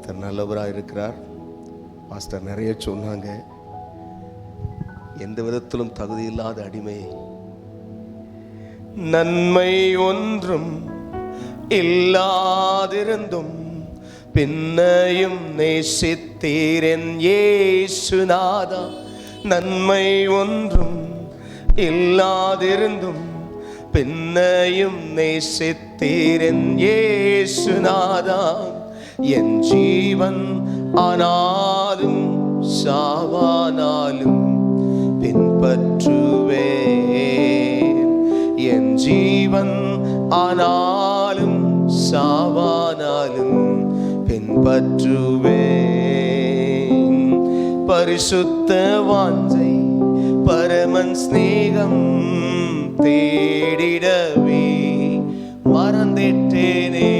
கர்த்தர் நல்லவராக இருக்கிறார். பாஸ்டர் நிறைய சொன்னாங்க. எந்த விதத்திலும் தகுதி இல்லாத அடிமை, நன்மை ஒன்றும் இல்லாதிருந்தும் பின்னையும் நேசித்தீர் என் இயேசுநாதா. நன்மை ஒன்றும் இல்லாதிருந்தும் பின்னையும் நேசித்தீர் என் இயேசுநாதா. என் ஜீவன் ஆனாலும் சாவானாலும் பின்பற்றுவேன். என் ஜீவன் ஆனாலும் சாவானாலும் பின்பற்றுவேன். பரிசுத்த வாஞ்சை பரமன் ஸ்நேகம் தேடிடவே மறந்திட்டேனே.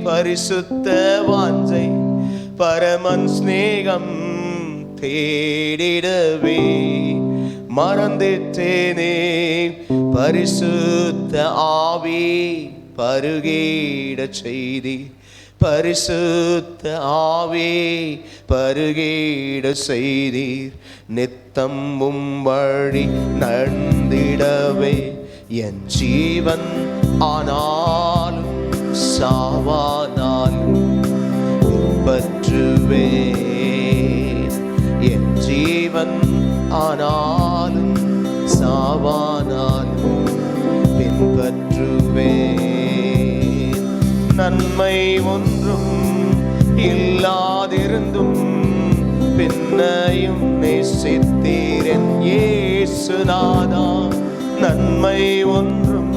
பரிசுத்த வாஞ்சை பரமன் ஸ்நேகம் தேடிடவே மறந்திட்டேனே. பரிசுத்த ஆவி பருகிட செய்தி, பரிசுத்த ஆவி பருகிட செய்தீர். நித்தம் வழி நடந்திடவே என் ஜீவன் ஆனாலும் சாவானாலும் பின்பற்றுவேன். என் ஜீவன் ஆனாலும் சாவானாலும் பின்பற்றுவேன். நன்மை ஒன்றும் இல்லாதிருந்தும் பின்னையும் நேசித்தீர் என் இயேசுநாதா. நன்மை ஒன்றும்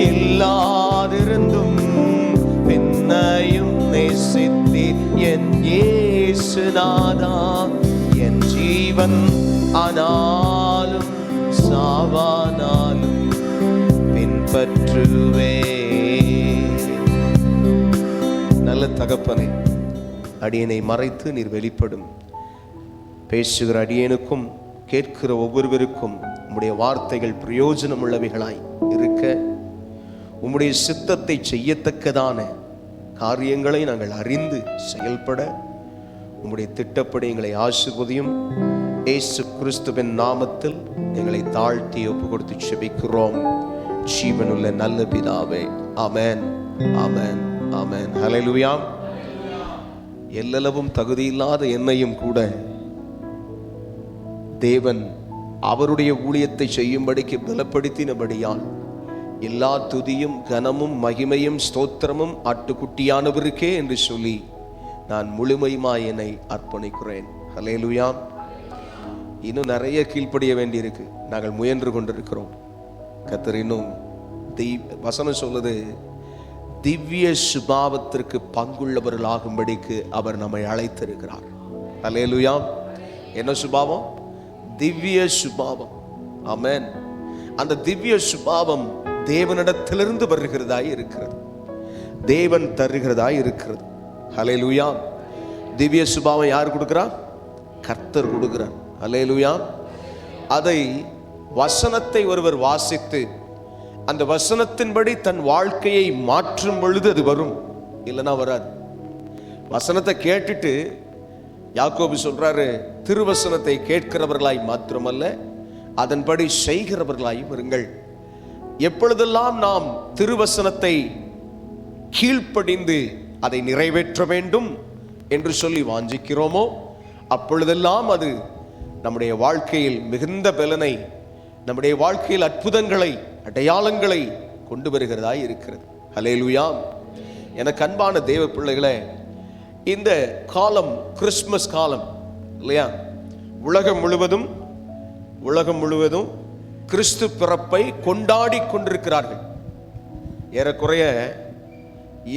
இல்லாதிருந்தும் பின்னையும் நேசித்தீர் என் இயேசுநாதா. என் ஜீவன் ஆனாலும் சாவானாலும் பின்பற்றுவேன். நல்ல தகப்பனே, அடியனை மறைத்து நீர் வெளிப்படும். பேசுகிற அடியனுக்கும் கேட்கிற ஒவ்வொருவருக்கும் உம்முடைய வார்த்தைகள் பிரயோஜனம் உள்ளவைகளாய் இருக்க, உம்முடைய சித்தத்தை செய்யத்தக்கதான காரியங்களை நாங்கள் அறிந்து செயல்பட உம்முடைய திட்டப்படி எங்களை ஆசீர்வதியும். இயேசு கிறிஸ்துவின் நாமத்தில் எங்களை தாழ்த்தி ஒப்பு கொடுத்து செபிக்கிறோம் ஜீவனுள்ள நல்ல பிதாவே. ஆமென், ஆமென், ஆமென். ஹல்லேலூயா. எல்லளவும் தகுதியில்லாத என்னையும் கூட தேவன் அவருடைய ஊழியத்தை செய்யும்படிக்கு பலப்படுத்தினபடியால் எல்லா துதியும் கனமும் மகிமையும் ஸ்தோத்திரமும் ஆட்டுக்குட்டியானவருக்கே என்று சொல்லி நான் முழுமையுமாய் என்னை அர்ப்பணிக்கிறேன். ஹல்லேலூயா. இன்னும் நிறைய கீழ்ப்படிய வேண்டியிருக்கு. நாங்கள் முயன்று கொண்டிருக்கிறோம். கர்த்தர் இன்னும் வசனம் சொல்லுது, திவ்ய சுபாவத்திற்கு பங்குள்ளவர்களாகும்படிக்கு அவர் நம்மை அழைத்திருக்கிறார். ஹல்லேலூயா. என்ன சுபாவம்? திவ்ய சுபாவம். ஆமென். அந்த திவ்ய சுபாவம் தேவனிடத்திலிருந்து வருகிறதாய் இருக்கிறது, தேவன் தருகிறதாய் இருக்கிறது. ஹல்லேலூயா. திவ்ய சுபாவம் யார் கொடுக்கிறார்? கர்த்தர் கொடுக்கிறார். ஹல்லேலூயா. அதை வசனத்தை ஒருவர் வாசித்து அந்த வசனத்தின்படி தன் வாழ்க்கையை மாற்றும் பொழுது அது வரும், இல்லைன்னா வராது. வசனத்தை கேட்டுட்டு யாக்கோபு சொல்றாரு, திருவசனத்தை கேட்கிறவர்களாய் மாத்திரமல்ல அதன்படி செய்கிறவர்களாயும் இருங்கள். எப்பொழுதெல்லாம் நாம் திருவசனத்தை கீழ்ப்படிந்து அதை நிறைவேற்ற வேண்டும் என்று சொல்லி வாஞ்சிக்கிறோமோ அப்பொழுதெல்லாம் அது நம்முடைய வாழ்க்கையில் மிகுந்த பலனை, நம்முடைய வாழ்க்கையில் அற்புதங்களை அடையாளங்களை கொண்டு வருகிறதாய் இருக்கிறது. ஹல்லேலூயா. எனக்கு அன்பான தேவ பிள்ளைகளே, இந்த காலம் கிறிஸ்துமஸ் காலம் இல்லையா? உலகம் முழுவதும் கிறிஸ்து பிறப்பை கொண்டாடி கொண்டிருக்கிறார்கள். ஏறக்குறைய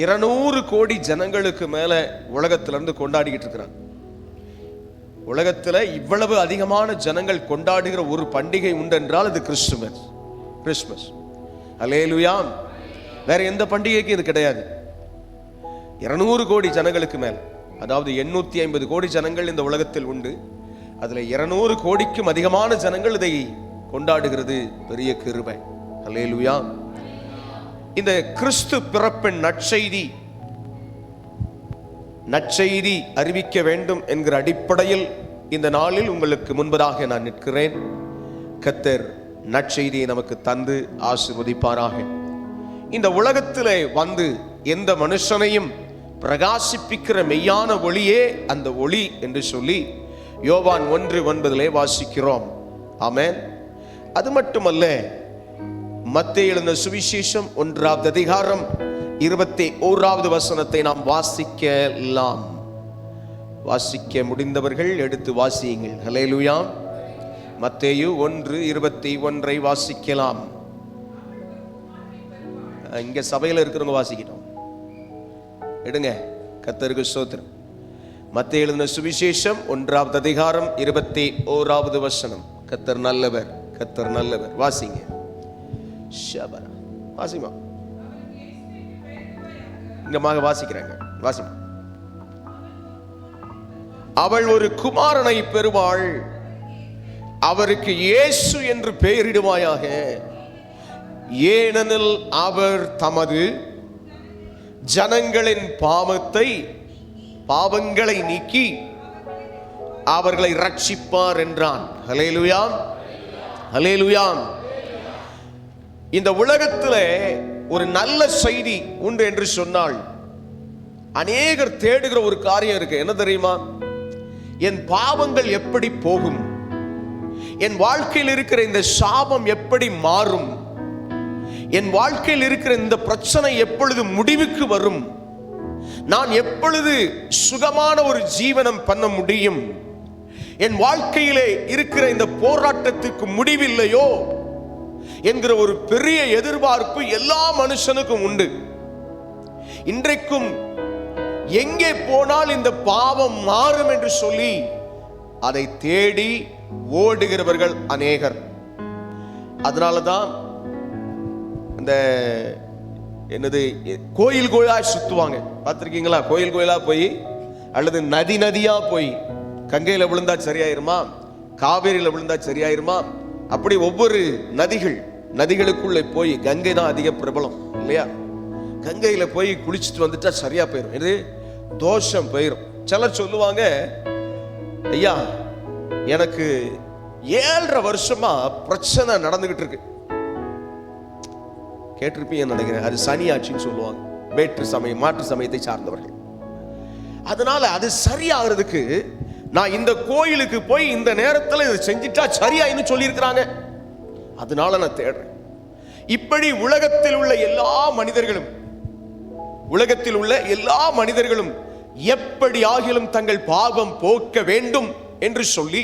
200 கோடி ஜனங்களுக்கு மேல உலகத்திலிருந்து கொண்டாடிக்கிட்டு இருக்கிறாங்க. உலகத்துல இவ்வளவு அதிகமான ஜனங்கள் கொண்டாடுகிற ஒரு பண்டிகை உண்டு என்றால் அது கிறிஸ்துமஸ். ஹல்லேலூயா. வேற எந்த பண்டிகைக்கும் இது கிடையாது. 200 கோடி ஜனங்களுக்கு மேல், அதாவது 850 கோடி ஜனங்கள் இந்த உலகத்தில் உண்டு. அதுல 200 கோடிக்கும் அதிகமான ஜனங்கள் இதை கொண்டாடுகிறது. பெரிய கிருபை. ஹல்லேலூயா. இந்த கிறிஸ்து பிறப்பின் நற்செய்தி நற்செய்தி அறிவிக்க வேண்டும் என்கிற அடிப்படையில் இந்த நாளில் உங்களுக்கு முன்பதாக நான் நிற்கிறேன். கர்த்தர் நற்செய்தியை நமக்கு தந்து ஆசீர்வதிப்பாராக. இந்த உலகத்திலே வந்து எந்த மனுஷனையும் பிரகாசிப்பிக்கிற மெய்யான ஒளியே அந்த ஒளி என்று சொல்லி யோவான் 1:9 வாசிக்கிறோம். ஆமென். அது மட்டுமல்ல, மத்தேயு எழுதின சுவிசேஷம் 1ஆவது அதிகாரம் 21வது வசனத்தை நாம் வாசிக்கலாம். வாசிக்க முடிந்தவர்கள் எடுத்து வாசியுங்கள். ஹல்லேலூயா. மத்தேயு 1:21 வாசிக்கலாம். இங்க சபையில் இருக்கிறவங்க வாசிக்கணும். எடுங்க. கர்த்தருக்கு ஸ்தோத்திரம். மத்தேயு எழுதின சுவிசேஷம் 1ஆவது அதிகாரம் 21வது வசனம். கர்த்தர் நல்லவர், கர்த்தர் நல்லவர். வாசிங்க. ஷபரா வாசிமா. இங்கமாக வாசிக்கிறாங்க. வாசிமா. அவள் ஒரு குமாரனை பெறுவாள், அவருக்கு இயேசு என்று பெயரிடுவாயாக. ஏனெனில் அவர் தமது ஜனங்களின் பாவங்களை நீக்கி அவர்களை ரட்சிப்பார் என்றான். ஹல்லேலூயா, ஹல்லேலூயா. இந்த உலகத்திலே ஒரு நல்ல செய்தி உண்டு என்று சொன்னால் அநேகர் தேடுகிற ஒரு காரியம் இருக்கு. என்ன தெரியுமா? என் பாவங்கள் எப்படி போகும், என் வாழ்க்கையில் இருக்கிற இந்த சாபம் எப்படி மாறும், என் வாழ்க்கையில் இருக்கிற இந்த பிரச்சனை எப்பொழுது முடிவுக்கு வரும், நான் எப்பொழுது சுகமான ஒரு ஜீவனம் பண்ண முடியும், என் வாழ்க்கையிலே இருக்கிற இந்த போராட்டத்துக்கு முடிவில்லையோ என்கிற ஒரு பெரிய எதிர்பார்ப்பு எல்லா மனுஷனுக்கும் உண்டு. இன்றைக்கும் எங்கே போனால் இந்த பாவம் மாறும் என்று சொல்லி அதை தேடி ஓடுகிறவர்கள் அநேகர். அதனாலதான் இந்த கோயில் கோயிலா சுத்துவாங்க. பார்த்திருக்கீங்களா? கோயில் கோயிலா போய் அல்லது நதி நதியா போய், கங்கையில விழுந்தா சரியாயிருமா, காவேரியில விழுந்தா சரியாயிருமா, அப்படி ஒவ்வொரு நதிகளுக்குள்ளே போய், கங்கை தான் அதிக பிரபலம் இல்லையா, கங்கையில போய் குளிச்சுட்டு வந்துட்டா சரியா போயிடும், இது தோஷம் போயிடும். சிலர் சொல்லுவாங்க, ஐயா எனக்கு 7.5 வருஷமா பிரச்சனை நடந்துகிட்டு இருக்கு. கேட்டிருப்பீங்கன்னு நினைக்கிறேன். அது சனி ஆட்சின்னு சொல்லுவாங்க. மாற்று சமயத்தை சார்ந்தவர்கள். அதனால அது சரியாகிறதுக்கு நான் இந்த கோயிலுக்கு போய் இந்த நேரத்தில் இதை செஞ்சிட்டா சரியாயின்னு சொல்லி இருக்கிறாங்க. அதனால நான் தேடுறேன். இப்படி உலகத்தில் உள்ள எல்லா மனிதர்களும் எப்படி ஆகிலும் தங்கள் பாவம் போக்க வேண்டும் என்று சொல்லி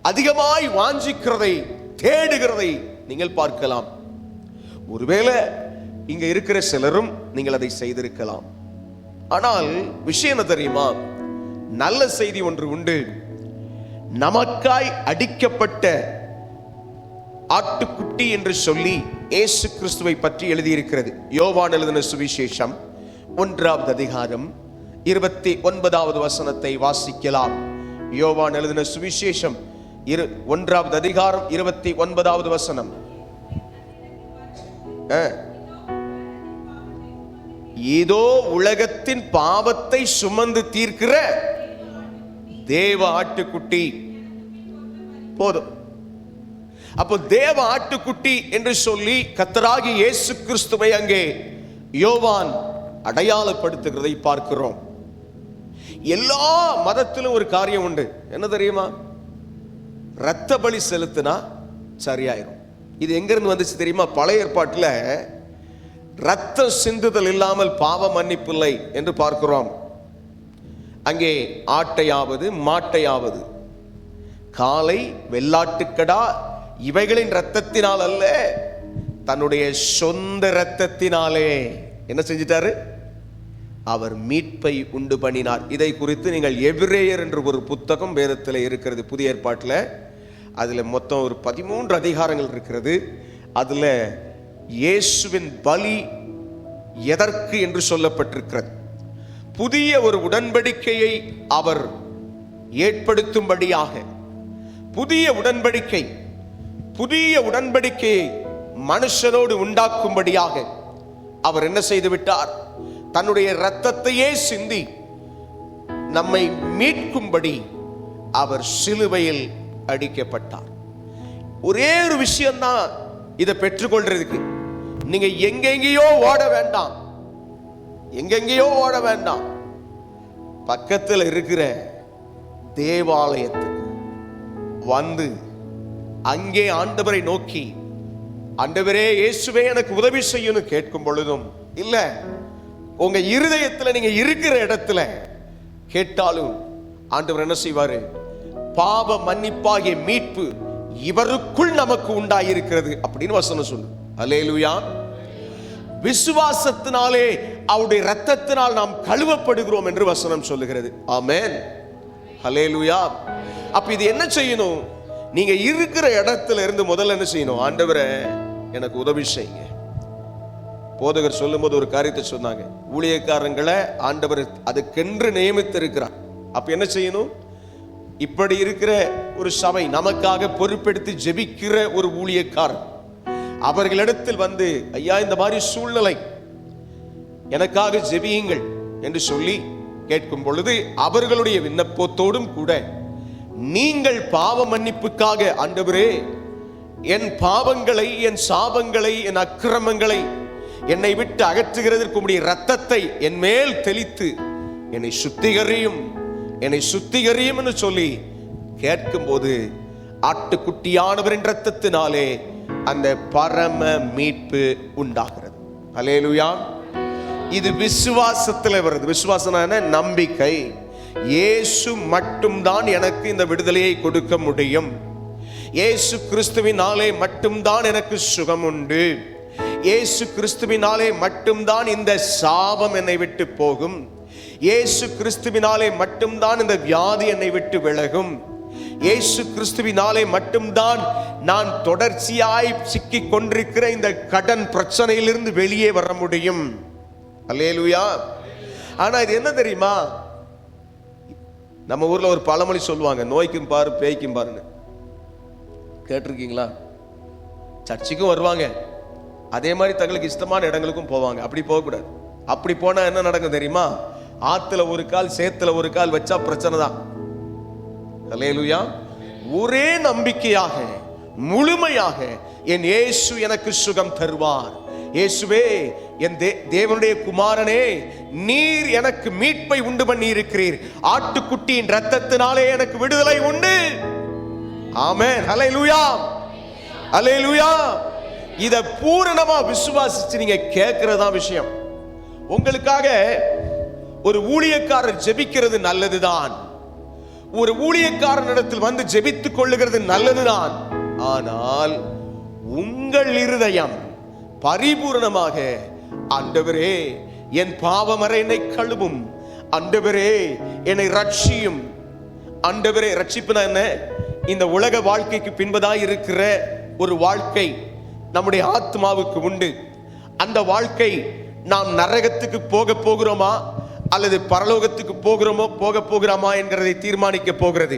அதிகமாய் வாஞ்சிக்கிறதை, தேடுகிறதை நீங்கள் பார்க்கலாம். ஒருவேளை இங்க இருக்கிற சிலரும் நீங்கள் அதை செய்திருக்கலாம். ஆனால் விஷயம் என்ன தெரியுமா? நல்ல செய்தி ஒன்று உண்டு. நமக்காய் அடிக்கப்பட்ட ஆட்டுக்குட்டி என்று சொல்லி இயேசு கிறிஸ்துவை பற்றி எழுதியிருக்கிறது. யோவான் எழுதின சுவிசேஷம் 1ஆவது அதிகாரம் 29வது வசனத்தை வாசிக்கலாம். யோவான் எழுதின சுவிசேஷம் 1ஆவது அதிகாரம் 29வது வசனம். ஏதோ உலகத்தின் பாவத்தை சுமந்து தீர்க்கிற தேவ ஆட்டுக்குட்டி. போதும். அப்போ தேவ ஆட்டுக்குட்டி என்று சொல்லி கர்த்தராகிய இயேசு கிறிஸ்துவை அங்கே யோவான் அடையாளப்படுத்துகிறதை பார்க்கிறோம். எல்லா மதத்திலும் ஒரு காரியம் உண்டு. என்ன தெரியுமா? இரத்த பலி செலுத்தினா சரியாயிரும். இது எங்கிருந்து வந்துச்சு தெரியுமா? பழைய ஏற்பாட்டில் ரத்தம் சிந்துதல் இல்லாமல் பாவ மன்னிப்பில்லை என்று பார்க்கிறோம். அங்கே ஆட்டையாவது மாட்டையாவது, காளை, வெள்ளாட்டுக்கடா, இவைகளின் இரத்தத்தினால் அல்ல, தன்னுடைய சொந்த இரத்தத்தினாலே என்ன செஞ்சிட்டாரு? அவர் மீட்பை உண்டு பண்ணினார். இதை குறித்து நீங்கள் எபிரேயர் என்ற ஒரு புத்தகம் வேதத்தில் இருக்கிறது, புதிய ஏற்பாட்டில். அதில் மொத்தம் ஒரு 13 அதிகாரங்கள் இருக்கிறது. அதில் இயேசுவின் பலி எதற்கு என்று சொல்லப்பட்டிருக்கிறது. புதிய ஒரு உடன்படிக்கையை அவர் ஏற்படுத்தும்படியாக, புதிய உடன்படிக்கையை மனுஷனோடு உண்டாக்கும்படியாக அவர் என்ன செய்து விட்டார்? தன்னுடைய இரத்தத்தையே சிந்தி நம்மை மீட்கும்படி அவர் சிலுவையில் அடிக்கப்பட்டார். ஒரே ஒரு விஷயம்தான் இதை பெற்றுக்கொள்றதுக்கு. நீங்க எங்கெங்கேயோ ஓட வேண்டாம், எங்கெங்கேயோ ஓட வேண்டாம். பக்கத்தில் இருக்கிற தேவாலயத்துக்கு வந்து அங்கே ஆண்டவரை நோக்கி, ஆண்டவரே இயேசுவே எனக்கு உதவி செய்யணும் கேட்கும் பொழுதும், இல்ல உங்க இருதயத்துல நீங்க இருக்கிற இடத்துல கேட்டாலும் ஆண்டவர் என்ன செய்வாரு? பாவ மன்னிப்பாகிய மீட்பு இவருக்குள் நமக்கு உண்டாயிருக்கிறது அப்படின்னு வசனம் சொல்லு. அல்லேலூயா. விசுவாசத்தினாலே அவருடைய இரத்தத்தினால் நாம் கழுவப்படுகிறோம் என்று வசனம் சொல்லுகிறது. ஆமென். அல்லேலூயா. அப்ப இது என்ன செய்யணும்? நீங்க இருக்கிற இடத்துல இருந்து முதல்ல என்ன செய்யணும்? ஆண்டவரே எனக்கு உதவி செய்யுங்க. போதகர் சொல்லும் போது ஒரு காரியத்தை சொன்னாங்க, ஊழியக்காரங்களை ஆண்டவர் அதுக்கென்று நியமித்து இருக்கிறார். அப்ப என்ன செய்யணும்? இப்படி இருக்கிற ஒரு சபை நமக்காக பொறுப்பெடுத்து ஜெபிக்கிற ஒரு ஊழியக்காரர் அவர்களிடத்தில் வந்து, ஐயா இந்த மாதிரி சூழ்நிலை எனக்காக ஜெபியுங்கள் என்று சொல்லி கேட்கும் பொழுது அவர்களுடைய விண்ணப்பத்தோடும் கூட நீங்கள் பாவ மன்னிப்புக்காக, ஆண்டவரே என் பாவங்களை, என் சாபங்களை, என் அக்கிரமங்களை என்னை விட்டு அகற்றுகிறதற்கு உம்முடைய இரத்தத்தை என் மேல் தெளித்து என்னை சுத்திகரியும், என்னை சுத்திகரியும் என்று சொல்லி கேட்கும் போது ஆட்டுக்குட்டியானவரின் இரத்தத்தினாலே அந்த பரம மீட்பு உண்டாகிறது. அல்லேலூயா. இது விசுவாசத்தில் வருது. விசுவாசம் என்ன? நம்பிக்கை. இயேசு மட்டும்தான் எனக்கு இந்த விடுதலையை கொடுக்க முடியும். இயேசு கிறிஸ்துவினாலே மட்டும்தான் எனக்கு சுகம் உண்டு. இயேசு கிறிஸ்துவினாலே மட்டும்தான் இந்த சாபம் என்னை விட்டு போகும். இயேசு கிறிஸ்துவினாலே மட்டும்தான் இந்த வியாதி என்னை விட்டு விலகும். இயேசு கிறிஸ்துவினாலே மட்டும்தான் நான் தொடர்ச்சியாய் சிக்கிக் கொண்டிருக்கிற இந்த கடன் பிரச்சனையிலிருந்து வெளியே வர முடியும். அல்லேலூயா. ஆனா இது என்ன தெரியுமா? நம்ம ஊர்ல ஒரு பழமொழி சொல்லுவாங்க, நோய்க்கும் பாரு பேய்க்கும் பாருன்னு. கேட்டிருக்கீங்களா? சர்ச்சுக்கும் வருவாங்க, அதே மாதிரி தங்களுக்கு இஷ்டமான இடங்களுக்கும் போவாங்க. அப்படி போகக்கூடாது. அப்படி போனா என்ன நடக்கும் தெரியுமா? ஆத்துல ஒரு கால் சேத்துல ஒரு கால் வச்சா பிரச்சனை தான். அல்லேலூயா. ஒரே நம்பிக்கையாக முழுமையாக என் இயேசு எனக்கு சுகம் தருவார். இயேசுவே என் தேவனுடைய குமாரனே, நீர் எனக்கு மீட்பை உண்டு பண்ணி இருக்கிறீர். ஆட்டுக்குட்டியின் இரத்தத்தினாலே எனக்கு விடுதலை உண்டு. ஆமென். அல்லேலூயா. அல்லேலூயா. இத பூரணமா விசுவாசிச்சு நீங்க கேட்கிறதா விஷயம். உங்களுக்காக ஒரு ஊழியக்காரர் ஜெபிக்கிறது நல்லதுதான். ஒரு ஊழியக்காரனிடத்தில் வந்து ஜெபித்துக் கொள்ளுகிறது நல்லதுதான். ஆனால் உங்கள் இருதயம் பரிபூரணமாக, ஆண்டவரே என் பாவமறை என்னை கழுவும், ஆண்டவரே என்னை ரட்சியும். ஆண்டவரே, ரட்சிப்புனா என்ன? இந்த உலக வாழ்க்கைக்கு பின்பதாய் இருக்கிற ஒரு வாழ்க்கை நம்முடைய ஆத்மாவுக்கு உண்டு. அந்த வாழ்க்கை நாம் நரகத்துக்கு போக போகிறோமா அல்லது பரலோகத்துக்கு போக போகிறோமா என்கிறதை தீர்மானிக்க போகிறது.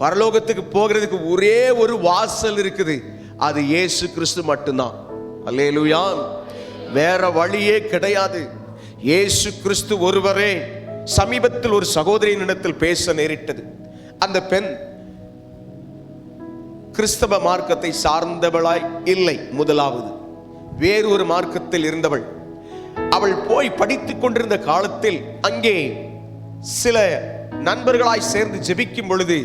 பரலோகத்துக்கு போகிறதுக்கு ஒரே ஒரு வாசல் இருக்குது, அது இயேசு கிறிஸ்து மட்டும்தான். அல்லேலூயா. வேற வழியே கிடையாது. இயேசு கிறிஸ்து ஒருவரே. சமீபத்தில் ஒரு சகோதரியினிடத்தில் பேச நேரிட்டது. அந்த பெண் கிறிஸ்தவ மார்க்கத்தை சார்ந்தவளாய் இல்லை. முதலாவது வேறு ஒரு மார்க்கத்தில் இருந்தவள். அவள் போய் படித்துக் கொண்டிருந்த காலத்தில் அங்கே சில நண்பர்களாய் சேர்ந்து ஜெபிக்கும் பொழுது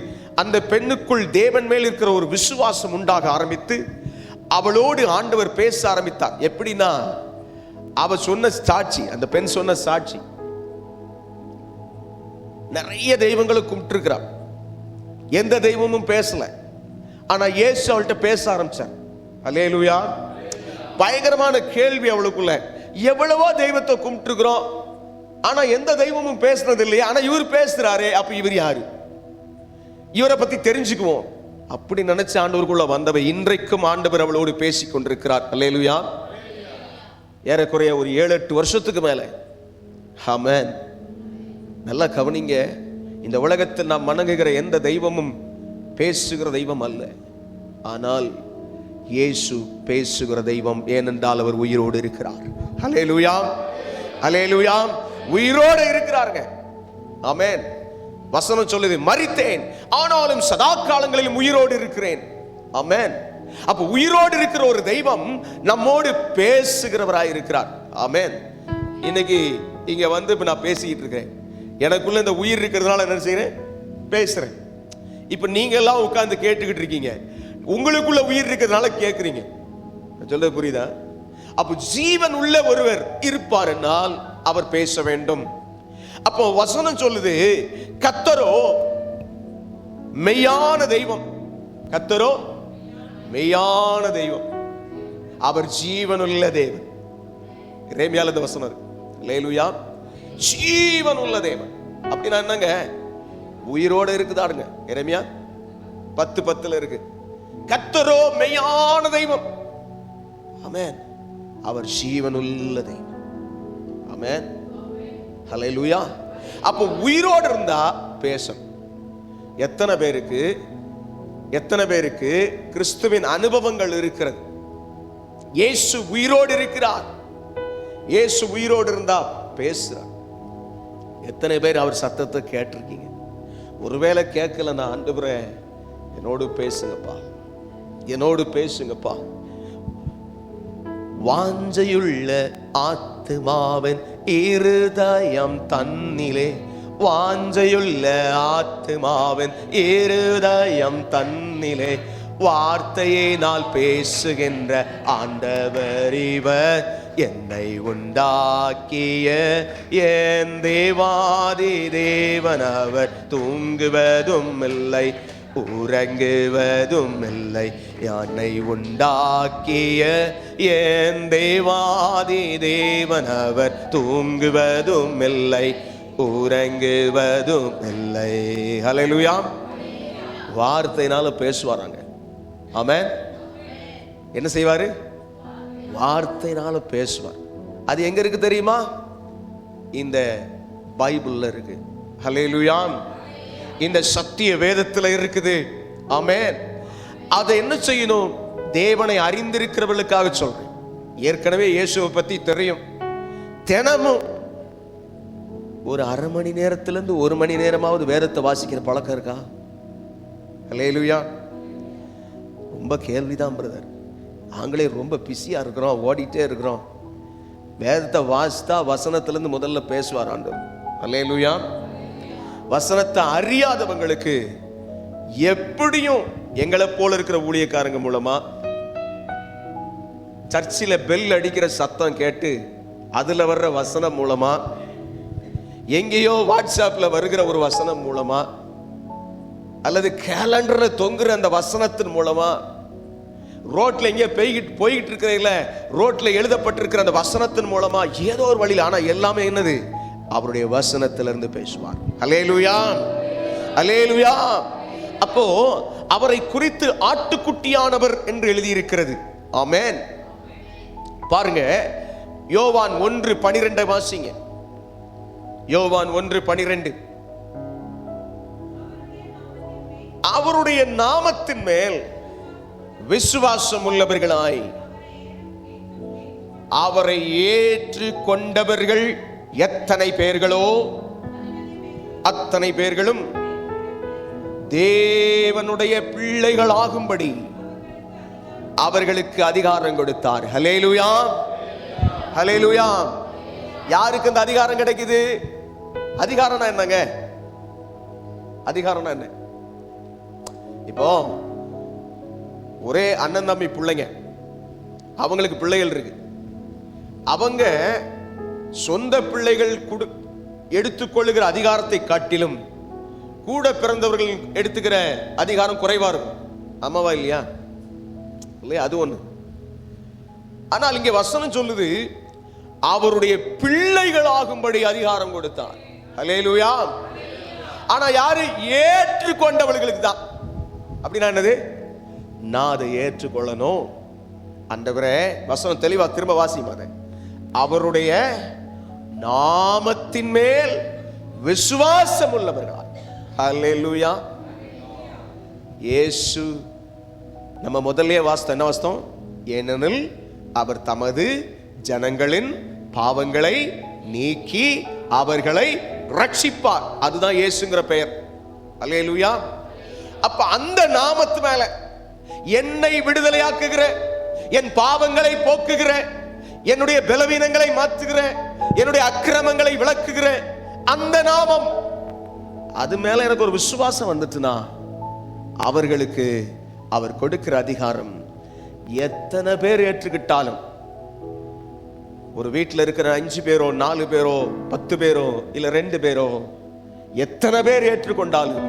அந்த பெண்ணுக்குள் தேவன் மேல் இருக்கிற ஒரு விசுவாசம் உண்டாக ஆரம்பித்து அவளோடு ஆண்டவர் பேச ஆரம்பித்தார். எப்படின்னா, அவ சொன்ன சாட்சி, அந்த பெண் சொன்ன சாட்சி, நிறைய தெய்வங்களை கும்பிட்டுருக்கிறார், எந்த தெய்வமும் பேசல. ஆனா இயேசு அவள்கிட்ட பேச ஆரம்பிச்சார். அல்லேலூயா. பயங்கரமான கேள்வி அவளுக்குள்ள. எவ்வளவோ தெய்வத்தை கும்பிட்டுருக்கிறோம், ஆனா எந்த தெய்வமும் பேசுறது இல்லையா? ஆனா இவர் பேசுறாரு, அப்ப இவர் யாரு? இவரை பத்தி தெரிஞ்சுக்குவோம் அப்படி நினைச்ச ஆண்டவருக்குள்ள வந்தவை இன்றைக்கும் ஆண்டவர் அவளோடு பேசிக் கொண்டிருக்கிறார். அல்லேலூயா. ஏறக்குறைய ஒரு 7-8 வருஷத்துக்கு மேல. ஆமென். நல்லா கவனிங்க. இந்த உலகத்தில் நாம் வணங்குகிற எந்த தெய்வமும் பேசுகிற தெய்வம் அல்ல, ஆனால் இயேசு பேசுகிற தெய்வம். ஏனென்றால் அவர் உயிரோடு இருக்கிறார். அல்லேலூயா. அல்லேலூயா. உயிரோடு இருக்கிறாருங்க. ஆமென். வசனம் சொல்லுது, மரித்தேன் ஆனாலும் சதா காலங்களிலும் உயிரோடு இருக்கிறேன். ஆமென். அப்ப உயிரோடு இருக்கிற ஒரு தெய்வம் நம்மோடு பேசுகிறவராய் இருக்கிறார். ஆமென். இன்னைக்கு இங்க வந்து இப்ப நான் பேசிக்கிட்டு இருக்கேன், எனக்குள்ள இந்த உயிர் இருக்கிறதுனால என்ன செய்யறேன், பேசுறேன். இப்ப நீங்க எல்லாம் உட்கார்ந்து கேட்டுக்கிட்டு இருக்கீங்க, உங்களுக்குள்ள உயிர் இருக்கிறதுனால கேட்குறீங்க. சொல்றது புரியுதா? அப்போ ஜீவன் உள்ள ஒருவர் இருப்பார் என்னால் அவர் பேச வேண்டும். அப்போ வசனம் சொல்லுது, கர்த்தரோ மெய்யான தெய்வம். கர்த்தரோ மெய்யான தெய்வம், அவர் ஜீவனுள்ள தேவன். எரேமியால இந்த வசனம் இருக்கு. அல்லேலூயா. ஜீவனுள்ள தேவன் அப்படின்னா என்னங்க? உயிரோடு இருக்குதாடுங்க. எரேமியா 10:10 இருக்கு. கர்த்தரோ மெய்யான தெய்வம். ஆமென். அவர் ஜீவனுள்ள தெய்வம். ஆமென். ஹல்லேலூயா. அப்போ உயிரோடு இருந்தா பேசணும். எத்தனை பேருக்கு கிறிஸ்துவின் அனுபவங்கள் இருக்கிறது? இயேசு உயிரோடு இருக்கிறார். இயேசு உயிரோடு இருந்தா பேசுறார். எத்தனை பேர் அவர் சத்தத்தை கேட்டிருக்கீங்க? ஒருவேளை கேட்கலன்னா, ஆண்டவரே என்னோடு பேசுங்கப்பா, என்னோடு பேசுங்கப்பா. வாஞ்சையுள்ள ஆத்துமாவின் இருதயம் தன்னிலே, வாஞ்சையுள்ள ஆத்துமாவின் இருதயம் தன்னிலே, வார்த்தையை நான் பேசுகின்ற ஆண்டவர் இவர், என்னை உண்டாக்கிய என் தேவாதி தேவன் அவர், தூங்குவதும் இல்லை உறங்குவதும் இல்லை, என்னை உண்டாக்கிய என் தேவாதி தேவன் அவர், தூங்குவதும் இல்லை உறங்குவதும் இல்லை. ஹல்லேலூயா. வார்த்தையினால பேசுவாராங்க. ஆமென். என்ன செய்வாரு? வார்த்தையினால பேசுவார். அது எங்க இருக்கு தெரியுமா? இந்த பைபிள்ல இருக்கு. ஹல்லேலூயா. இந்த சத்திய வேதத்துல இருக்குது. ஆமென். அதை என்ன செய்யணும்? தேவனை அறிந்திருக்கிறவர்களுக்காக சொல்றேன். ஏற்கனவே இயேசுவை பத்தி தெரியும். தினமும் ஒரு அரை மணி நேரத்திலிருந்து 1 மணி நேரமாவது வேதத்தை வாசிக்கிற பழக்கம் இருக்கா? ஹல்லேலூயா. ரொம்ப கேள்விதான் பிரதர். நாங்களே ரொம்ப பிஸியா இருக்கிறோம், ஓடிட்டே இருக்கிறோம். வேதத்தை வாசித்தா வசனத்திலிருந்து முதல்ல பேசுவார் ஆண்டவர். ஹல்லேலூயா. வசனத்தை அறியாதவங்களுக்கு எப்படியும் எங்களை போல இருக்கிற ஊழியக்காரங்க மூலமா, சர்ச்சில் பெல் அடிக்கிற சத்தம் கேட்டு அதுல வர்ற வசனம் மூலமா, எங்கேயோ வாட்ஸ்அப்ல வருகிற ஒரு வசனம் மூலமா, அல்லது கேலண்டர்ல தொங்குற அந்த வசனத்தின் மூலமா, ரோட்ல எங்கே போய்கிட்டு இருக்கிற ரோட்ல எழுதப்பட்டிருக்கிற அந்த வசனத்தின் மூலமா, ஏதோ ஒரு வழியில், ஆனா எல்லாமே என்னது? அவருடைய வசனத்திலிருந்து பேசுவார். அல்லேலூயா, அல்லேலூயா. அப்போ அவரை குறித்து ஆட்டுக்குட்டியானவர் என்று எழுதியிருக்கிறது. ஆமென். பாருங்க, யோவான் 1:12 வாசிங்க. யோவான் 1:12. அவருடைய நாமத்தின் மேல் விசுவாசம் உள்ளவர்களாய் அவரை ஏற்று கொண்டவர்கள் எத்தனை பேர்களோ அத்தனை பேர்களும் தேவனுடைய பிள்ளைகள் ஆகும்படி அவர்களுக்கு அதிகாரம் கொடுத்தார். ஹல்லேலூயா, ஹல்லேலூயா. யாருக்கு அந்த அதிகாரம் கிடைக்குது? அதிகாரம்னா என்னங்க? அதிகாரம்னா என்ன? இப்போ ஒரே அண்ணன் தம்பி பிள்ளைங்க, அவங்களுக்கு பிள்ளைகள் இருக்கு. அவங்க சொந்த பிள்ளைகள் எடுத்துக்கொள்ளுகிற அதிகாரத்தை காட்டிலும் கூட பிறந்தவர்கள் எடுத்துக்கிற அதிகாரம் குறைவா இருக்கும். ஆமாவா இல்லையா? இல்லையா? அது ஒண்ணு. ஆனால் இங்கே வசனம் சொல்லுது, அவருடைய பிள்ளைகளாகும்படி அதிகாரம் கொடுத்தார். ஹல்லேலூயா. ஆனா யாரு? ஏற்றுக்கொண்டவர்களுக்கு தான். அப்படின்னா என்னது? நான் அதை ஏற்றுக்கொள்ளணும். ஆண்டவரே, வசனம் தெளிவா திரும்ப வாசிமாத. அவருடைய நாமத்தின் மேல் விசுவாசம் உள்ளவர்களா. ஹல்லேலூயா. இயேசு நம்ம முதல்லயே வாசித்தோம். என்ன வாசித்தோம்? ஏனெனில் அவர் தமது ஜனங்களின் பாவங்களை நீக்கி அவர்களை ரட்சிப்பார். அதுதான் இயேசுங்கிற பெயர். அல்லேலூயா. அப்ப அந்த நாமத்து மேல என்னை விடுதலையாக்குகிற, என் பாவங்களை போக்குகிற, என்னுடைய பலவீனங்களை மாற்றுகிற, என்னுடைய அக்கிரமங்களை விளக்குகிற அந்த நாமம், அது மேல எனக்கு ஒரு விசுவாசம் வந்துட்டுனா அவர்களுக்கு அவர் கொடுக்கிற அதிகாரம் எத்தனை பேர் ஏற்றுக்கிட்டாலும், ஒரு வீட்டில் இருக்கிற 5 பேரோ 4 பேரோ 10 பேரோ இல்ல 2 பேரோ எத்தனை பேர் ஏற்றுக்கொண்டாலும்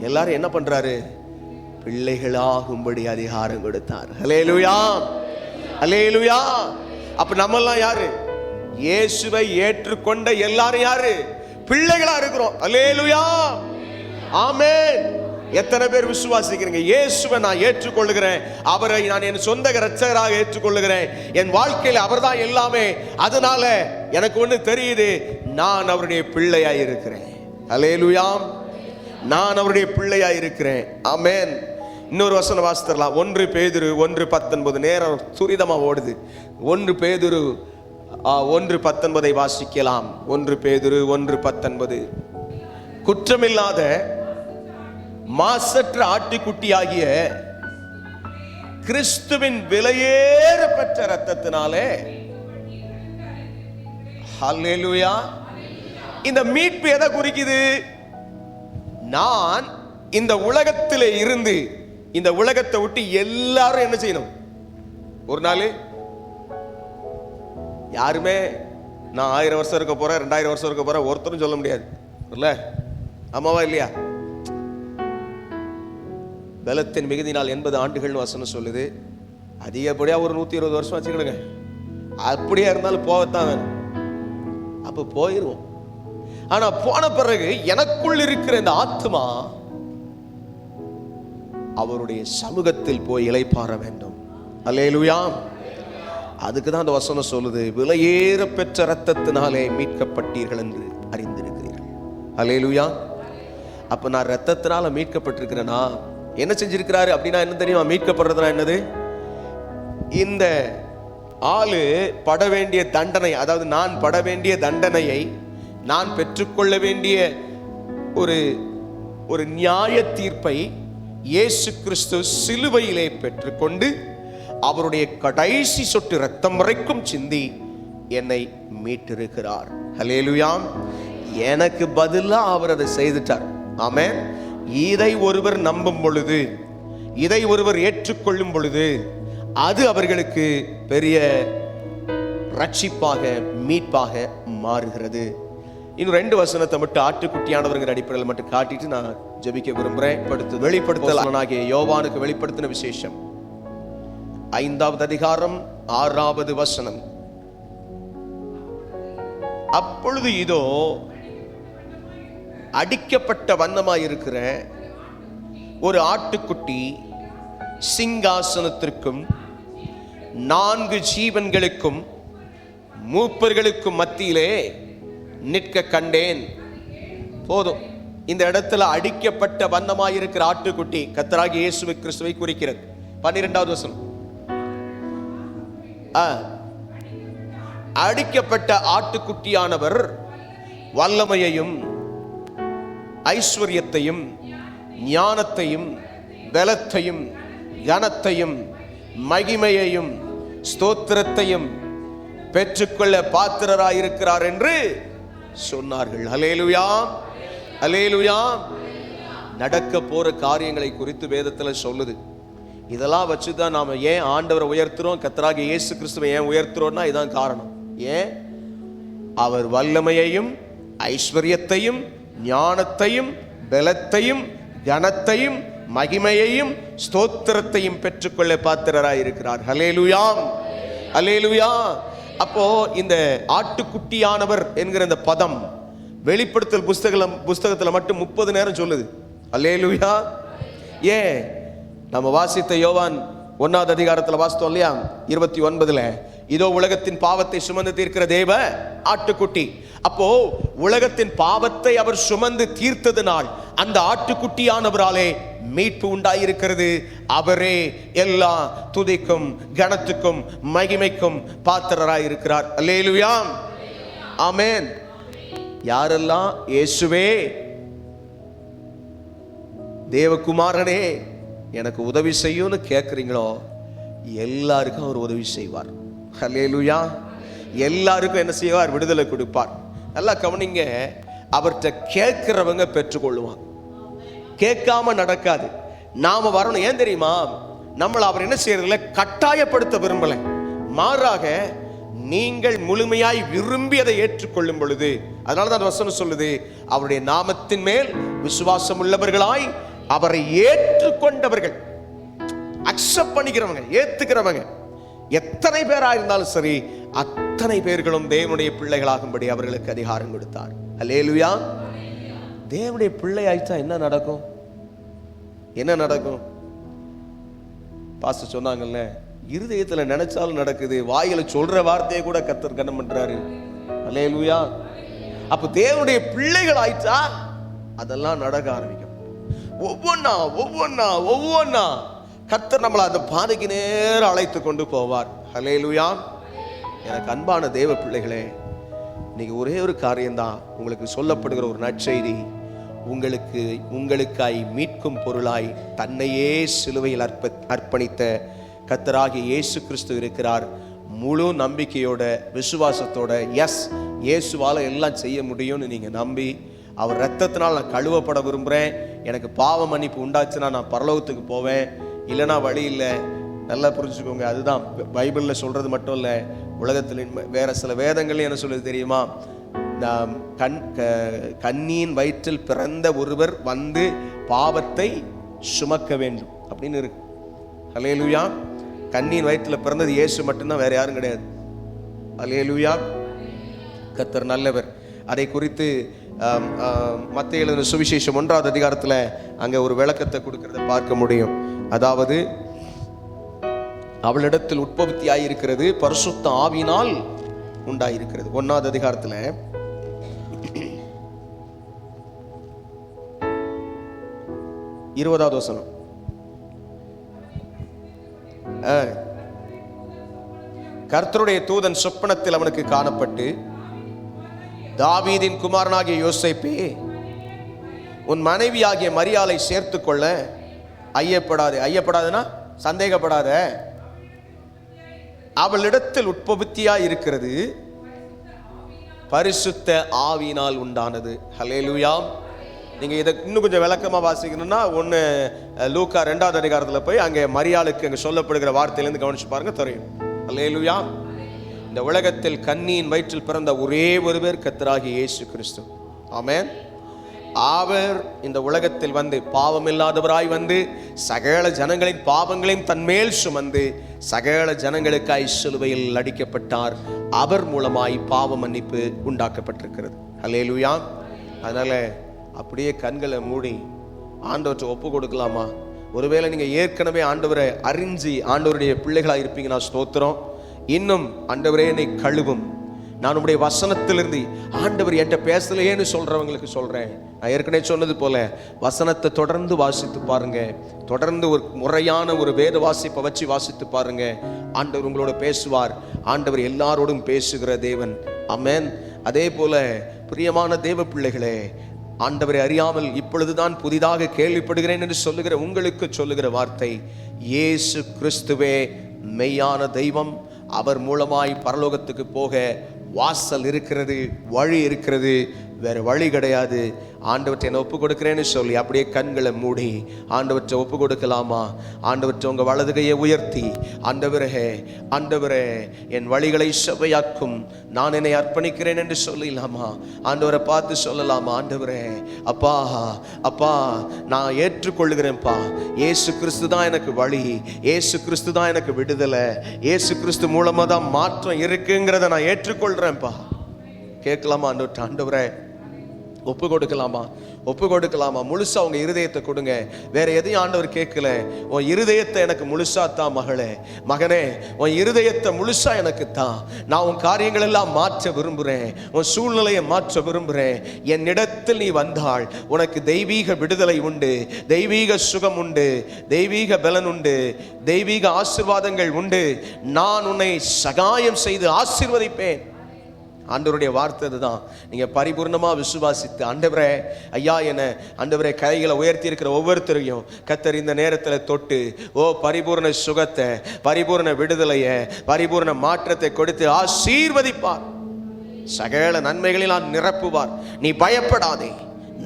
எல்லாரும் என்ன பண்றாரு? பிள்ளைகளாகும்படி அதிகாரம் கொடுத்தார். ஹல்லேலூயா, ஹல்லேலூயா. அப்ப நம்ம எல்லாம் யாரு? இயேசுவை ஏற்றுக்கொண்ட எல்லாரும் யாரு? பிள்ளைகளா இருக்கிறோம். ஹல்லேலூயா, ஆமென். எத்தனை பேர் விசுவாசிக்கிறீங்க? இயேசுவை நான் ஏற்றுக்கொள்ளுகிறேன், அவரை நான் என் சொந்த இரட்சகராக ஏற்றுக்கொள்ளுகிறேன், என் வாழ்க்கையில் அவர்தான் எல்லாமே, அதனால எனக்கு ஒண்ணு தெரியுது, நான் அவருடைய பிள்ளையாய் இருக்கிறேன். ஹல்லேலூயா, நான் அவருடைய பிள்ளையாய் இருக்கிறேன். ஆமென். இன்னொரு வசனம் வாசித்தரலாம். 1 பேதுரு 1:19. நேரம் துரிதமா ஓடுது. 1 பேதுரு 1:19 வாசிக்கலாம். 1 பேதுரு 1:19. குற்றமில்லாத மாசற்ற ஆட்டுக்குட்டியாகிய கிறிஸ்துவின் விலையேற பெற்ற இரத்தத்தினாலே, ஹல்லேலூயா. இந்த மீட்பு எதை குறிக்குது? நான் இந்த உலகத்திலே இருந்து இந்த உலகத்தை விட்டு எல்லாரும் என்ன செய்யணும்? ஒரு நாள் யாருமே நான் 1000 வருஷம் இருக்க போறேன், 2000 வருஷம் இருக்க போறேன் ஒருத்தரும் சொல்ல முடியாது இல்ல? ஆமாவா இல்லையா? பலத்தின் மிகுதினால் 80 ஆண்டுகள் வசனம் சொல்லுது. அதிகப்படியா ஒரு 120 வருஷம் வச்சுக்கிடுங்க. அப்படியே இருந்தாலும் போகத்தான் வேணும். அப்ப போயிருவோம். ஆனா போன பிறகு எனக்குள் இருக்கிற இந்த ஆத்மா அவருடைய சமூகத்தில் போய் இளைப்பாற வேண்டும். அல்லேலூயா. அதுக்கு தான் அந்த வசனம் சொல்லுது, விலையேற பெற்ற இரத்தத்தினாலே மீட்கப்பட்டீர்கள் என்று அறிந்திருக்கிறீர்கள். அல்லேலூயா. அப்ப நான் இரத்தத்தினால மீட்கப்பட்டிருக்கிறேனா? என்ன செஞ்சிருக்கிறாரு அப்படின்னா என்ன தெரியுமா? மீட்கப்படுறதுனா என்னது? இந்த ஆளு பட வேண்டிய தண்டனை, அதாவது நான் பட வேண்டிய தண்டனையை, நான் பெற்றுக்கொள்ள வேண்டிய ஒரு நியாய தீர்ப்பை இயேசு கிறிஸ்து சிலுவையிலே பெற்றுக்கொண்டு அவருடைய கடைசி சொட்டு ரத்தம் வரைக்கும் சிந்தி என்னை மீட்டிருக்கிறார். ஹல்லேலூயா. எனக்கு பதிலா அவர் அதை செய்துட்டார். ஆமென். இதை ஒருவர் நம்பும் பொழுது, இதை ஒருவர் ஏற்றுக்கொள்ளும் பொழுது அது அவர்களுக்கு பெரிய ரட்சிப்பாக, மீட்பாக மாறுகிறது. இன்னும் 2 வசனத்தை மட்டும் ஆட்டுக்குட்டியானவர்கள் அடிப்படையில் மட்டும் காட்டிட்டு நான் ஜெபிக்க விரும்புறேன். வெளிப்படுத்தலாகிய யோவானுக்கு வெளிப்படுத்தின விசேஷம் 5வது அதிகாரம் 6வது வசனம். அப்பொழுது இதோ அடிக்கப்பட்ட வண்ணமாயிருக்கிற ஒரு ஆட்டுக்குட்டி சிங்காசனத்திற்கும் 4 ஜீவன்களுக்கும் மூப்பர்களுக்கும் மத்தியிலே நிற்க கண்டேன். போதும். இந்த இடத்துல அடிக்கப்பட்ட வண்ணமாயிருக்கிற ஆட்டுக்குட்டி கர்த்தராகிய இயேசு கிறிஸ்துவை குறிக்கிறது. 12வது வசனம். அடிக்கப்பட்ட ஆட்டுக்குட்டியானவர் வல்லமையையும் ஐஸ்வர்யத்தையும் ஞானத்தையும் பலத்தையும் கனத்தையும் மகிமையையும் ஸ்தோத்திரத்தையும் பெற்றுக்கொள்ள பாத்திரராயிருக்கிறார் என்று சொன்னார்கள். ஹல்லேலூயா, ஹல்லேலூயா. நடக்க போற காரியங்களை குறித்து வேதத்துல சொல்லுது. இதெல்லாம் வச்சுதான் நாம ஏன் ஆண்டவரை உயர்த்துறோம், கர்த்தராகிய இயேசு கிறிஸ்துவை ஏன் உயர்த்துறோம்னா இதான் காரணம். ஏன்? அவர் வல்லமையையும் ஐஸ்வர்யத்தையும் ஞானத்தையும் பலத்தையும் கனத்தையும் மகிமையையும் ஸ்தோத்திரத்தையும் பெற்றுக்கொள்ள பாத்திரராயிருக்கிறார். ஹல்லேலூயா, ஹல்லேலூயா. அப்போ இந்த ஆட்டுக்குட்டியானவர் என்கிற இந்த பதம் வெளிப்படுத்தல் புஸ்தகத்துல மட்டும் 30 நேரம் சொல்லுது. அல்லேலூயா. ஏன்? நம்ம வாசித்த யோவான் 1வது அதிகாரத்துல வாசித்தோம் இல்லையா? 29ல இதோ உலகத்தின் பாவத்தை சுமந்து தீர்க்கிற தேவ ஆட்டுக்குட்டி. அப்போ உலகத்தின் பாவத்தை அவர் சுமந்து தீர்த்ததினால் அந்த ஆட்டுக்குட்டியானவராலே மீட்பு உண்டாயிருக்கிறது. அவரே எல்லா துதிக்கும் கனத்துக்கும் மகிமைக்கும் பாத்திரராயிருக்கிறார். அல்லேலூயா, ஆமென். யாரெல்லாம் இயேசுவே தேவகுமாரனே எனக்கு உதவி செய்யும்னு கேட்குறீங்களோ, எல்லாருக்கும் அவர் உதவி செய்வார். ஹல்லேலூயா. எல்லாருக்கும் என்ன செய்வார்? விடுதலை கொடுப்பார். நல்லா கவனிங்க, அவர்கிட்ட கேட்கிறவங்க பெற்றுக்கொள்ளுவாங்க. கேட்காம நடக்காது. நாம வரணும். ஏன் தெரியுமா? நம்மளை அவர் என்ன செய்யறதில்ல, கட்டாயப்படுத்த விரும்பல. மாறாக நீங்கள் முழுமையாய் விரும்பி அதை ஏற்றுக்கொள்ளும் பொழுது, அதனாலதான் வசனம் சொல்லுது, அவருடைய நாமத்தின் மேல் விசுவாசம் உள்ளவர்களாய் அவரை ஏற்றுக்கொண்டவர்கள், அக்செப்ட் பண்ணிக்கிறவங்க, ஏத்துக்கிறவங்க எத்தனை பேரா இருந்தாலும் சரி, அத்தனை பேர்களும் தேவனுடைய பிள்ளைகளாகும்படி அவர்களுக்கு அதிகாரம் கொடுத்தார். அல்லேலூயா. தேவனுடைய பிள்ளை ஆயிட்டா என்ன நடக்கும்? என்ன நடக்கும்? பாஸ்டர் சொன்னாங்கல்ல, இருதயத்துல நினைச்சாலும் நடக்குது, வாயில சொல்ற வார்த்தையை கூட கர்த்தர் கனம் பண்றாரு. அல்லேலூயா. அப்ப தேவனுடைய பிள்ளைகள் ஆயிட்டா அதெல்லாம் நடக்க ஆரம்பிக்கும். ஒவ்வொன்னா ஒவ்வொன்னா ஒவ்வொன்னா கர்த்தர் நம்மளை அந்த பாதைக்கு நேரம் அழைத்து கொண்டு போவார். அல்லேலூயா. எனக்கு அன்பான தேவ பிள்ளைகளே, இன்னைக்கு ஒரே ஒரு காரியம்தான் உங்களுக்கு சொல்லப்படுகிற ஒரு நற்செய்தி. உங்களுக்காய் மீட்கும் பொருளாய் தன்னையே சிலுவையில் அர்ப்பணித்த கர்த்தராகிய இயேசு கிறிஸ்து இருக்கிறார். முழு நம்பிக்கையோட, விசுவாசத்தோட, எஸ் இயேசுவால எல்லாம் செய்ய முடியும்னு நீங்க நம்பி, அவர் ரத்தத்தினால் நான் கழுவப்பட விரும்புகிறேன், எனக்கு பாவ மன்னிப்பு உண்டாச்சுன்னா நான் பரலோகத்துக்கு போவேன், இல்லைனா வழி இல்லை. நல்லா புரிஞ்சுக்கோங்க. அதுதான் பைபிளில் சொல்றது மட்டும் இல்லை, உலகத்தில் வேற சில வேதங்கள்லையும் என்ன சொல்லுது தெரியுமா? கன்னியின் வயிற்றில் பிறந்த ஒருவர் வந்து பாவத்தை சுமக்க வேண்டும் அப்படின்னு இருக்கு. அல்லேலூயா. கன்னியின் வயிற்றில் பிறந்தது இயேசு மட்டும்தான், வேற யாரும் கிடையாது. அல்லேலூயா. கர்த்தர் நல்லவர். அதை குறித்து மத்தேயு எழுதின சுவிசேஷம் 1வது அதிகாரத்தில் அங்க ஒரு விளக்கத்தை கொடுக்கிறத பார்க்க முடியும். அதாவது அவளிடத்தில் உற்பத்தியாயிருக்கிறது பரிசுத்த ஆவியினால் உண்டாயிருக்கிறது. 1வது அதிகாரத்தில் 20வது வசனம். கர்த்தருடைய தூதன் சொப்பனத்தில் அவனுக்கு காணப்பட்டு, தாவீதின் குமாரனாகிய யோசேப்பே, உன் மனைவியாகிய மரியாளை சேர்த்து கொள்ள ஐயப்படாதே. ஐயப்படாதுன்னா சந்தேகப்படாத. அவளிடத்தில் உற்பத்தியாய் இருக்கிறது பரிசுத்த ஆவியினால் உண்டானது. ஹல்லேலூயா. நீங்க இதை இன்னும் கொஞ்சம் விளக்கமா வாசிக்கணும்னா லூக்கா 2வது அதிகாரத்தில் போய் அங்கே மரியாளுக்கு அங்கே சொல்லப்படுகிற வார்த்தையிலிருந்து கவனிச்சு பாருங்க, தெரியும். ஹல்லேலூயா. இந்த உலகத்தில் கன்னியின் வயிற்றில் பிறந்த ஒரே ஒருவர் கர்த்தராகிய இயேசு கிறிஸ்து. ஆமென். அவர் இந்த உலகத்தில் வந்து பாவமில்லாதவராய் வந்து சகல ஜனங்களின் பாவங்களையும் தன்மேல் சுமந்து சகல ஜனங்களுக்காய் சிலுவையில் அடிக்கப்பட்டார். அவர் மூலமாய் பாவ மன்னிப்பு உண்டாக்கப்பட்டிருக்கிறது. அல்லேலூயா. அதனால அப்படியே கண்களை மூடி ஆண்டவற்றை ஒப்பு கொடுக்கலாமா? ஒருவேளை நீங்க ஏற்கனவே ஆண்டவரை அறிஞ்சு ஆண்டவருடைய பிள்ளைகளாக இருப்பீங்கன்னா ஸ்தோத்திரம். இன்னும் ஆண்டவரே என்னை கழுவும், நான் உடைய வசனத்திலிருந்து ஆண்டவர் என்கிட்ட பேசலையேன்னு சொல்றவங்களுக்கு சொல்றேன், நான் ஏற்கனவே சொன்னது போல வசனத்தை தொடர்ந்து வாசித்து பாருங்க. தொடர்ந்து ஒரு முறையான ஒரு வேத வாசிப்பை வச்சு வாசித்து பாருங்க. ஆண்டவர் உங்களோட பேசுவார். ஆண்டவர் எல்லாரோடும் பேசுகிற தேவன். ஆமென். அதே போல பிரியமான தேவ பிள்ளைகளே, ஆண்டவரை அறியாமல் இப்பொழுதுதான் புதிதாக கேள்விப்படுகிறேன் என்று சொல்லுகிற உங்களுக்கு சொல்லுகிற வார்த்தை, இயேசு கிறிஸ்துவே மெய்யான தெய்வம். அவர் மூலமாய் பரலோகத்துக்கு போக வாசல் இருக்கிறது, வழி இருக்கிறது, வேற வழி கிடையாது. ஆண்டவற்றை என்ன ஒப்பு கொடுக்கிறேன்னு சொல்லி அப்படியே கண்களை மூடி ஆண்டவற்றை ஒப்பு கொடுக்கலாமா? ஆண்டவற்றை உங்க வலது கையை உயர்த்தி, ஆண்டவரே ஆண்டவரே என் வழிகளை செவ்வையாக்கும், நான் என்னை அர்ப்பணிக்கிறேன் என்று சொல்லலாமா? ஆண்டவரை பார்த்து சொல்லலாமா? ஆண்டவரே அப்பா அப்பா நான் ஏற்றுக்கொள்ளுகிறேன்ப்பா, இயேசு கிறிஸ்து தான் எனக்கு வழி, இயேசு கிறிஸ்து தான் எனக்கு விடுதலை, இயேசு கிறிஸ்து மூலமா தான் மாற்றம் இருக்குங்கிறத நான் ஏற்றுக்கொள்றேன்ப்பா. கேட்கலாமா? ஆண்டவரே ஒப்பு கொடுக்கலாமா? ஒப்பு கொடுக்கலாமா? முழுசா உங்க இருதயத்தை கொடுங்க. வேற எதையும் ஆண்டவர் கேட்கல. உன் இருதயத்தை எனக்கு முழுசா தான் மகளே, மகனே, உன் இருதயத்தை முழுசா எனக்கு தான். நான் உன் காரியங்கள் எல்லாம் மாற்ற விரும்புறேன், உன் சூழ்நிலையை மாற்ற விரும்புறேன். என்னிடத்தில் நீ வந்தால் உனக்கு தெய்வீக விடுதலை உண்டு, தெய்வீக சுகம் உண்டு, தெய்வீக பலன் உண்டு, தெய்வீக ஆசீர்வாதங்கள் உண்டு. நான் உன்னை சகாயம் செய்து ஆசீர்வதிப்பேன். ஆண்டவருடைய வார்த்தை அதுதான். நீங்க பரிபூர்ணமா விசுவாசித்து, ஆண்டவரே ஐயா என ஆண்டவரே கைகளை உயர்த்தி இருக்கிற ஒவ்வொருத்தரையும் கர்த்தர் இந்த நேரத்தில் தொட்டு பரிபூர்ண சுகத்தை, பரிபூர்ண விடுதலையை, பரிபூர்ண மாற்றத்தை கொடுத்து ஆசீர்வதிப்பார். சகல நன்மைகளில் நான் நிரப்புவார். நீ பயப்படாதே,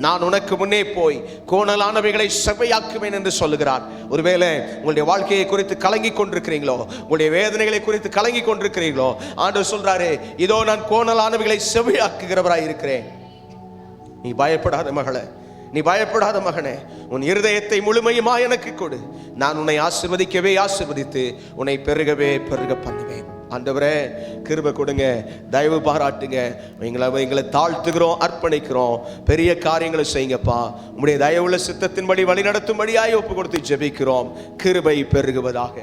நான் உனக்கு முன்னே போய் கோணலானவைகளை செவ்வையாக்குவேன் என்று சொல்லுகிறார். ஒருவேளை உங்களுடைய வாழ்க்கையை குறித்து கலங்கி கொண்டிருக்கிறீங்களோ, உங்களுடைய வேதனைகளை குறித்து கலங்கி கொண்டிருக்கிறீங்களோ, ஆண்டவர் சொல்றாரு, இதோ நான் கோணலானவைகளை செவ்வையாக்குகிறவராய் இருக்கிறேன். நீ பயப்படாத மகளே, நீ பயப்படாத மகனே, உன் இருதயத்தை முழுமையுமா எனக்கு கொடு. நான் உன்னை ஆசீர்வதிக்கவே ஆசீர்வதித்து உன்னை பெருகவே பெருக பண்ணுவேன். ஆண்டவரே கிருபை கொடுங்க, தயவு பாராட்டுங்க. எங்களை தாழ்த்துகிறோம், அர்ப்பணிக்கிறோம். பெரிய காரியங்களை செய்யுங்கப்பா. உங்களுடைய தயவுள்ள சித்தத்தின்படி வழி நடத்தும்படியாய் ஒப்பு கொடுத்து ஜெபிக்கிறோம். கிருபை பெருகுவதாக.